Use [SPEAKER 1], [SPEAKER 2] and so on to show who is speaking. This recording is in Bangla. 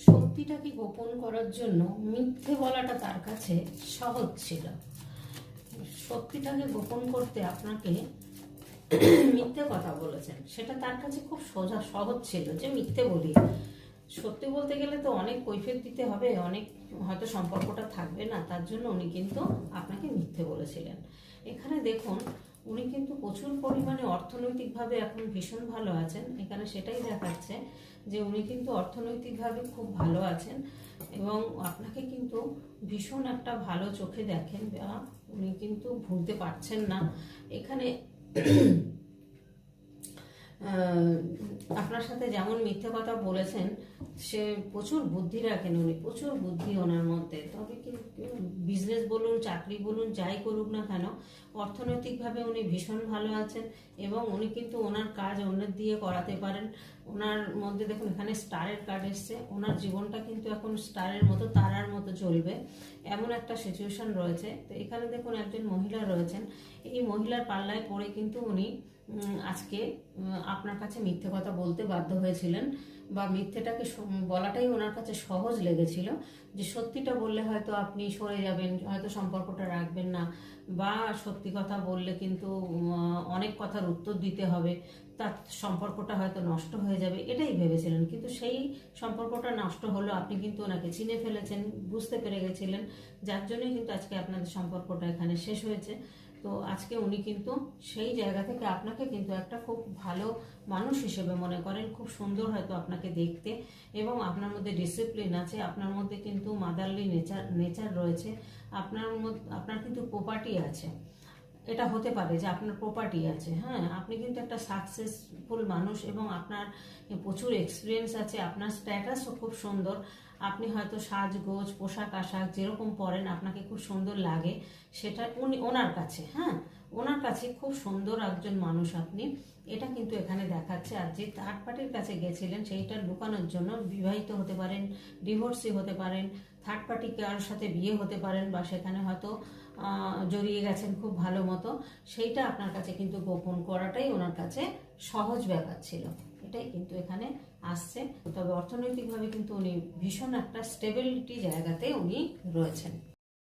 [SPEAKER 1] সত্যিটাকে গোপন করার জন্য মিথ্যে বলাটা তার কাছে সহজ ছিল। সত্যিটাকে গোপন করতে আপনাকে মিথ্যে কথা বলেছেন, সেটা তার কাছে খুব সহজ ছিল যে মিথ্যে বলি। সত্যি বলতে গেলে তো অনেক কৈফিয়ত দিতে হবে, অনেক হয়তো সম্পর্কটা থাকবে না, তার জন্য উনি কিন্তু আপনাকে মিথ্যে বলেছিলেন। এখানে দেখুন উনি কিন্তু প্রচুর পরিমাণে অর্থনৈতিকভাবে এখন ভীষণ ভালো আছেন। এখানে সেটাই দেখাচ্ছে যে উনি কিন্তু অর্থনৈতিকভাবে খুব ভালো আছেন এবং আপনাকে কিন্তু ভীষণ একটা ভালো চোখে দেখেন, বা উনি কিন্তু ভুলতে পারছেন না। এখানে আপনার সাথে যেমন মিথ্যে কথা বলেছেন, সে প্রচুর বুদ্ধি রাখেন উনি, প্রচুর বুদ্ধি ওনার মধ্যে। তবে কি বিজনেস বলুন, চাকরি বলুন, যাই করুক না কেন, অর্থনৈতিকভাবে উনি ভীষণ ভালো আছেন এবং উনি কিন্তু ওনার কাজ অন্যের দিয়ে করাতে পারেন। ওনার মধ্যে দেখুন এখানে স্টারের কার্ড এসছে, ওনার জীবনটা কিন্তু এখন স্টারের মতো, তারার মতো চলবে, এমন একটা সিচুয়েশন রয়েছে। তো এখানে দেখুন একজন মহিলা রয়েছেন, এই মহিলার পাল্লায় পড়ে কিন্তু উনি আজকে আপনার কাছে মিথ্যে কথা বলতে বাধ্য হয়েছিলেন, বা মিথ্যেটাকে বলাটাই ওনার কাছে সহজ লেগেছিল, যে সত্যিটা বললে হয়তো আপনি সরে যাবেন, হয়তো সম্পর্কটা রাখবেন না, বা সত্যি কথা বললে কিন্তু অনেক কথার উত্তর দিতে হবে, তার সম্পর্কটা হয়তো নষ্ট হয়ে যাবে, এটাই ভেবেছিলেন। কিন্তু সেই সম্পর্কটা নষ্ট হলো, আপনি কিন্তু ওনাকে চিনে ফেলেছেন, বুঝতে পেরে গেছিলেন, যার জন্যই কিন্তু আজকে আপনাদের সম্পর্কটা এখানে শেষ হয়েছে। তো আজকে উনি কিন্তু সেই জায়গা থেকে আপনাকে কিন্তু একটা খুব ভালো মানুষ হিসেবে মনে করেন, খুব সুন্দর হয়তো আপনাকে দেখতে, এবং আপনার মধ্যে ডিসিপ্লিন আছে, আপনার মধ্যে কিন্তু মাদারলি নেচার রয়েছে, আপনার কিন্তু প্রপার্টি আছে। এটা হতে পারে যে আপনার প্রপার্টি আছে, হ্যাঁ, আপনি কিন্তু একটা সাকসেসফুল মানুষ এবং আপনার প্রচুর এক্সপিরিয়েন্স আছে, আপনার স্ট্যাটাসও খুব সুন্দর। আপনি হয়তো সাজগোজ, পোশাক আশাক যেরকম পরেন আপনাকে খুব সুন্দর লাগে, সেটা ওনার কাছে, হ্যাঁ, ওনার কাছে খুব সুন্দর একজন মানুষ আপনি, এটা কিন্তু এখানে দেখাচ্ছে। আর যে থার্ড পার্টির কাছে গেছিলেন সেইটা লুকানোর জন্য, বিবাহিত হতে পারেন, ডিভোর্সি হতে পারেন, থার্ড পার্টি কারোর সাথে বিয়ে হতে পারেন, বা সেখানে হয়তো জড়িয়ে গেছেন খুব ভালো মতো, সেইটা আপনার কাছে কিন্তু গোপন করাটাই ওনার কাছে সহজ ব্যাপার ছিল, এটাই কিন্তু এখানে আসছে। তবে অর্থনৈতিকভাবে কিন্তু উনি ভীষণ একটা স্টেবিলিটি জায়গাতে উনি রয়েছেন।